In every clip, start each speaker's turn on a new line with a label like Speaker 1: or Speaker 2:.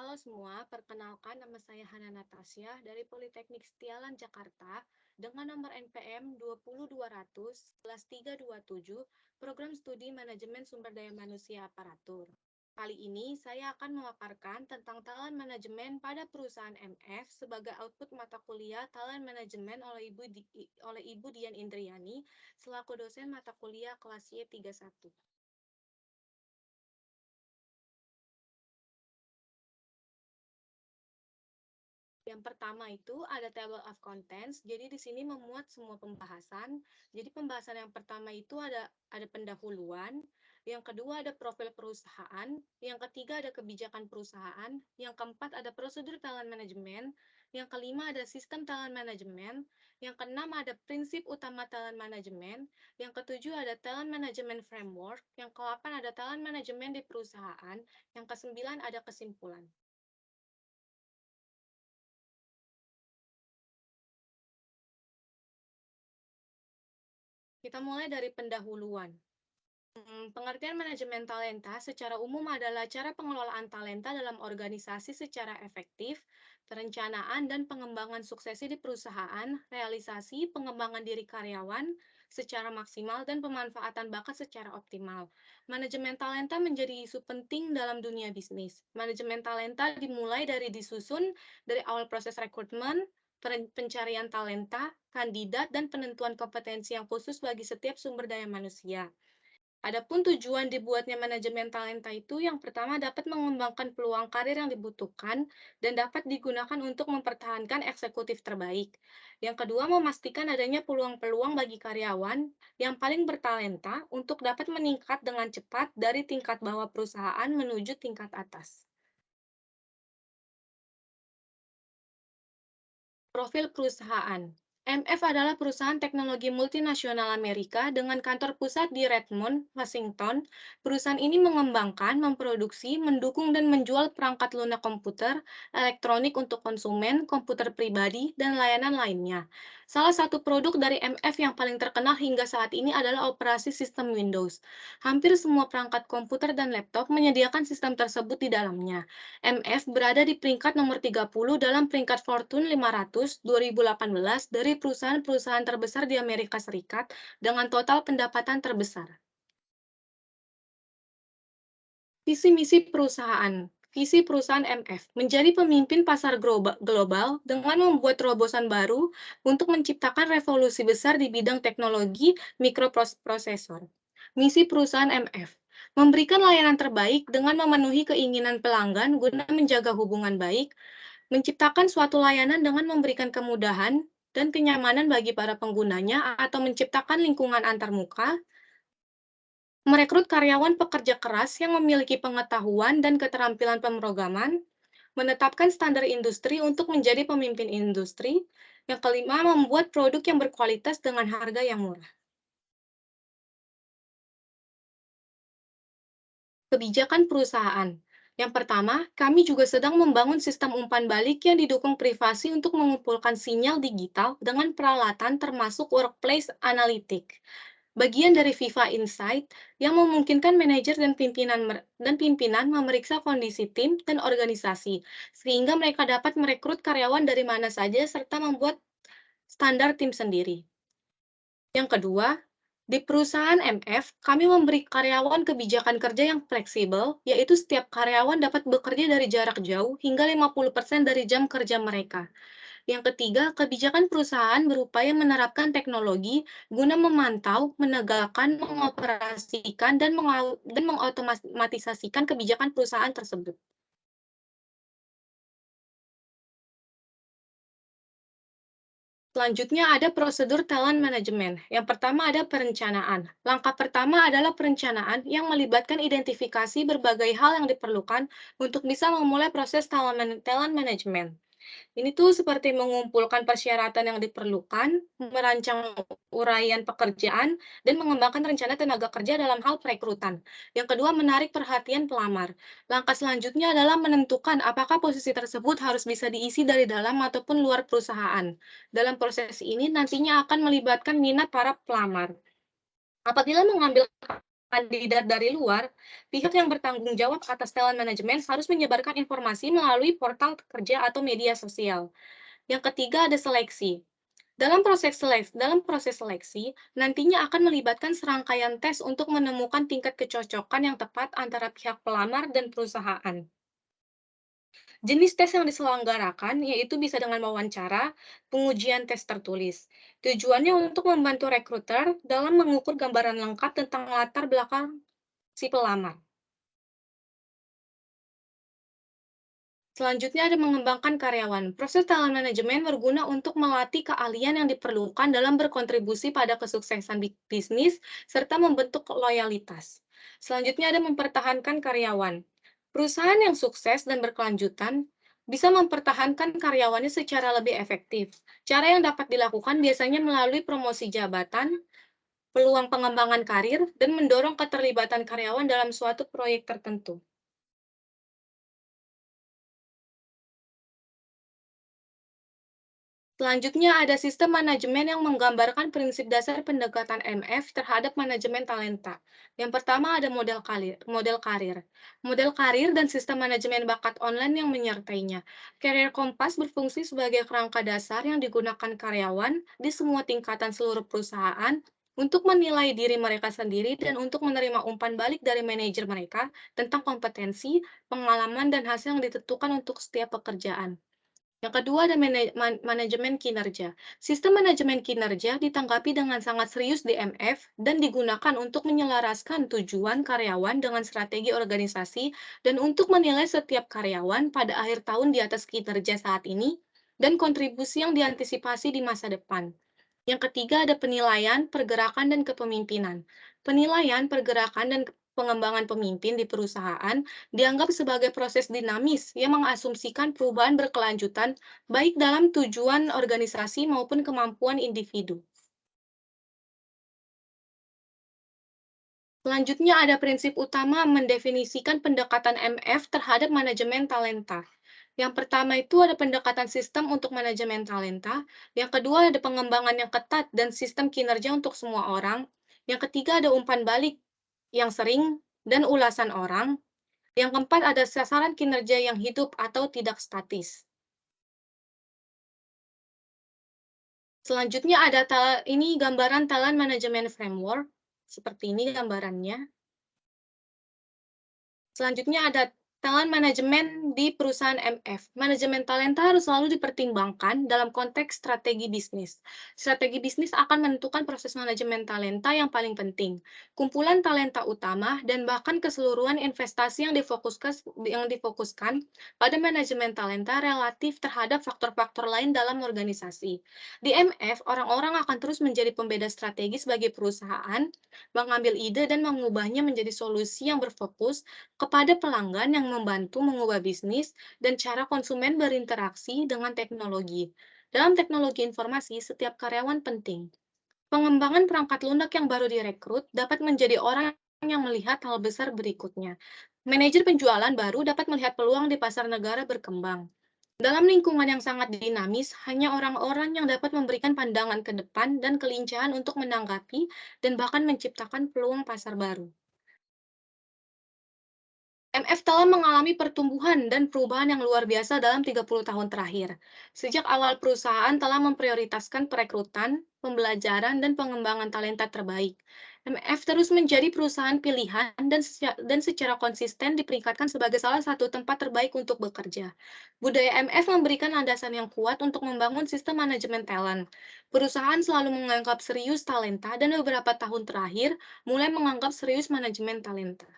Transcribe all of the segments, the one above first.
Speaker 1: Halo semua, perkenalkan nama saya Hana Natasya dari Politeknik Setialan Jakarta dengan nomor NPM 20200/327 Program Studi Manajemen Sumber Daya Manusia Aparatur. Kali ini saya akan memaparkan tentang talent manajemen pada perusahaan MF sebagai output mata kuliah talent manajemen oleh Ibu Dian Indriani selaku dosen mata kuliah kelas Y31. Yang pertama itu ada table of contents. Jadi di sini memuat semua pembahasan. Jadi pembahasan yang pertama itu ada pendahuluan, yang kedua ada profil perusahaan, yang ketiga ada kebijakan perusahaan, yang keempat ada prosedur talent management, yang kelima ada sistem talent management, yang keenam ada prinsip utama talent management, yang ketujuh ada talent management framework, yang kedelapan ada talent management di perusahaan, yang kesembilan ada kesimpulan. Kita mulai dari pendahuluan. Pengertian manajemen talenta secara umum adalah cara pengelolaan talenta dalam organisasi secara efektif, perencanaan dan pengembangan suksesi di perusahaan, realisasi pengembangan diri karyawan secara maksimal, dan pemanfaatan bakat secara optimal. Manajemen talenta menjadi isu penting dalam dunia bisnis. Manajemen talenta dimulai dari disusun dari awal proses rekrutmen, pencarian talenta, kandidat, dan penentuan kompetensi yang khusus bagi setiap sumber daya manusia. Adapun tujuan dibuatnya manajemen talenta itu yang pertama dapat mengembangkan peluang karir yang dibutuhkan dan dapat digunakan untuk mempertahankan eksekutif terbaik. Yang kedua, memastikan adanya peluang-peluang bagi karyawan yang paling bertalenta untuk dapat meningkat dengan cepat dari tingkat bawah perusahaan menuju tingkat atas. Profil perusahaan. MF adalah perusahaan teknologi multinasional Amerika dengan kantor pusat di Redmond, Washington. Perusahaan ini mengembangkan, memproduksi, mendukung, dan menjual perangkat lunak komputer, elektronik untuk konsumen, komputer pribadi, dan layanan lainnya. Salah satu produk dari MF yang paling terkenal hingga saat ini adalah operasi sistem Windows. Hampir semua perangkat komputer dan laptop menyediakan sistem tersebut di dalamnya. MF berada di peringkat nomor 30 dalam peringkat Fortune 500 2018 dari perusahaan-perusahaan terbesar di Amerika Serikat dengan total pendapatan terbesar. Visi misi perusahaan. Visi perusahaan MF menjadi pemimpin pasar global dengan membuat terobosan baru untuk menciptakan revolusi besar di bidang teknologi mikroprosesor. Misi perusahaan MF memberikan layanan terbaik dengan memenuhi keinginan pelanggan guna menjaga hubungan baik, menciptakan suatu layanan dengan memberikan kemudahan dan kenyamanan bagi para penggunanya atau menciptakan lingkungan antarmuka, merekrut karyawan pekerja keras yang memiliki pengetahuan dan keterampilan pemrograman, menetapkan standar industri untuk menjadi pemimpin industri, yang kelima, membuat produk yang berkualitas dengan harga yang murah. Kebijakan perusahaan. Yang pertama, kami juga sedang membangun sistem umpan balik yang didukung privasi untuk mengumpulkan sinyal digital dengan peralatan termasuk workplace analytic. Bagian dari Viva Insight yang memungkinkan manajer dan pimpinan memeriksa kondisi tim dan organisasi, sehingga mereka dapat merekrut karyawan dari mana saja serta membuat standar tim sendiri. Yang kedua, di perusahaan MF, kami memberi karyawan kebijakan kerja yang fleksibel, yaitu setiap karyawan dapat bekerja dari jarak jauh hingga 50% dari jam kerja mereka. Yang ketiga, kebijakan perusahaan berupaya menerapkan teknologi guna memantau, menegakkan, mengoperasikan, dan mengotomatisasikan kebijakan perusahaan tersebut. Selanjutnya ada prosedur talent management. Yang pertama ada perencanaan. Langkah pertama adalah perencanaan yang melibatkan identifikasi berbagai hal yang diperlukan untuk bisa memulai proses talent management. Ini tuh seperti mengumpulkan persyaratan yang diperlukan, merancang uraian pekerjaan, dan mengembangkan rencana tenaga kerja dalam hal perekrutan. Yang kedua, menarik perhatian pelamar. Langkah selanjutnya adalah menentukan apakah posisi tersebut harus bisa diisi dari dalam ataupun luar perusahaan. Dalam proses ini nantinya akan melibatkan minat para pelamar. Apabila mengambil kandidat dari luar, pihak yang bertanggung jawab atas talent management harus menyebarkan informasi melalui portal kerja atau media sosial. Yang ketiga ada seleksi. Dalam proses seleksi, nantinya akan melibatkan serangkaian tes untuk menemukan tingkat kecocokan yang tepat antara pihak pelamar dan perusahaan. Jenis tes yang diselenggarakan yaitu bisa dengan wawancara, pengujian tes tertulis. Tujuannya untuk membantu rekruter dalam mengukur gambaran lengkap tentang latar belakang si pelamar. Selanjutnya ada mengembangkan karyawan. Proses talent management berguna untuk melatih keahlian yang diperlukan dalam berkontribusi pada kesuksesan bisnis serta membentuk loyalitas. Selanjutnya ada mempertahankan karyawan. Perusahaan yang sukses dan berkelanjutan bisa mempertahankan karyawannya secara lebih efektif. Cara yang dapat dilakukan biasanya melalui promosi jabatan, peluang pengembangan karir, dan mendorong keterlibatan karyawan dalam suatu proyek tertentu. Selanjutnya ada sistem manajemen yang menggambarkan prinsip dasar pendekatan MF terhadap manajemen talenta. Yang pertama ada model karir. Model karir dan sistem manajemen bakat online yang menyertainya. Career Compass berfungsi sebagai kerangka dasar yang digunakan karyawan di semua tingkatan seluruh perusahaan untuk menilai diri mereka sendiri dan untuk menerima umpan balik dari manajer mereka tentang kompetensi, pengalaman, dan hasil yang ditentukan untuk setiap pekerjaan. Yang kedua ada manajemen kinerja. Sistem manajemen kinerja ditanggapi dengan sangat serius di MF dan digunakan untuk menyelaraskan tujuan karyawan dengan strategi organisasi dan untuk menilai setiap karyawan pada akhir tahun di atas kinerja saat ini dan kontribusi yang diantisipasi di masa depan. Yang ketiga ada penilaian, pergerakan, dan kepemimpinan. Penilaian, pergerakan, dan pengembangan pemimpin di perusahaan dianggap sebagai proses dinamis yang mengasumsikan perubahan berkelanjutan baik dalam tujuan organisasi maupun kemampuan individu. Selanjutnya ada prinsip utama mendefinisikan pendekatan MF terhadap manajemen talenta. Yang pertama itu ada pendekatan sistem untuk manajemen talenta, yang kedua ada pengembangan yang ketat dan sistem kinerja untuk semua orang, yang ketiga ada umpan balik yang sering dan ulasan orang, yang keempat ada sasaran kinerja yang hidup atau tidak statis. Selanjutnya ada ini gambaran talent management framework, seperti ini gambarannya. Selanjutnya ada talent manajemen di perusahaan MF. Manajemen talenta harus selalu dipertimbangkan dalam konteks strategi bisnis. Strategi bisnis akan menentukan proses manajemen talenta yang paling penting, kumpulan talenta utama, dan bahkan keseluruhan investasi yang difokuskan pada manajemen talenta relatif terhadap faktor-faktor lain dalam organisasi. Di MF, orang-orang akan terus menjadi pembeda strategis bagi perusahaan, mengambil ide dan mengubahnya menjadi solusi yang berfokus kepada pelanggan yang membantu mengubah bisnis dan cara konsumen berinteraksi dengan teknologi. Dalam teknologi informasi, setiap karyawan penting. Pengembangan perangkat lunak yang baru direkrut dapat menjadi orang yang melihat hal besar berikutnya. Manajer penjualan baru dapat melihat peluang di pasar negara berkembang. Dalam lingkungan yang sangat dinamis, hanya orang-orang yang dapat memberikan pandangan ke depan dan kelincahan untuk menanggapi dan bahkan menciptakan peluang pasar baru. MF telah mengalami pertumbuhan dan perubahan yang luar biasa dalam 30 tahun terakhir. Sejak awal perusahaan telah memprioritaskan perekrutan, pembelajaran, dan pengembangan talenta terbaik. MF terus menjadi perusahaan pilihan dan secara konsisten diperingkatkan sebagai salah satu tempat terbaik untuk bekerja. Budaya MF memberikan landasan yang kuat untuk membangun sistem manajemen talent. Perusahaan selalu menganggap serius talenta dan beberapa tahun terakhir mulai menganggap serius manajemen talenta.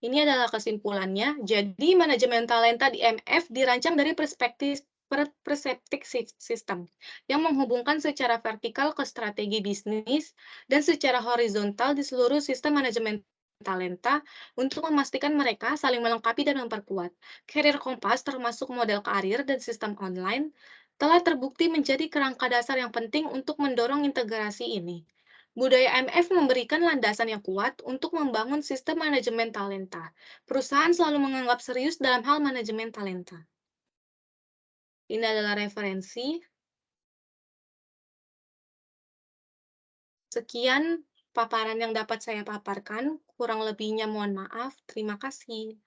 Speaker 1: Ini adalah kesimpulannya. Jadi, manajemen talenta di MF dirancang dari perseptik sistem yang menghubungkan secara vertikal ke strategi bisnis dan secara horizontal di seluruh sistem manajemen talenta untuk memastikan mereka saling melengkapi dan memperkuat. Career Compass termasuk model karir dan sistem online telah terbukti menjadi kerangka dasar yang penting untuk mendorong integrasi ini. Budaya MF memberikan landasan yang kuat untuk membangun sistem manajemen talenta. Perusahaan selalu menganggap serius dalam hal manajemen talenta. Ini adalah referensi Sekian paparan yang dapat saya paparkan, kurang lebihnya mohon maaf. Terima kasih.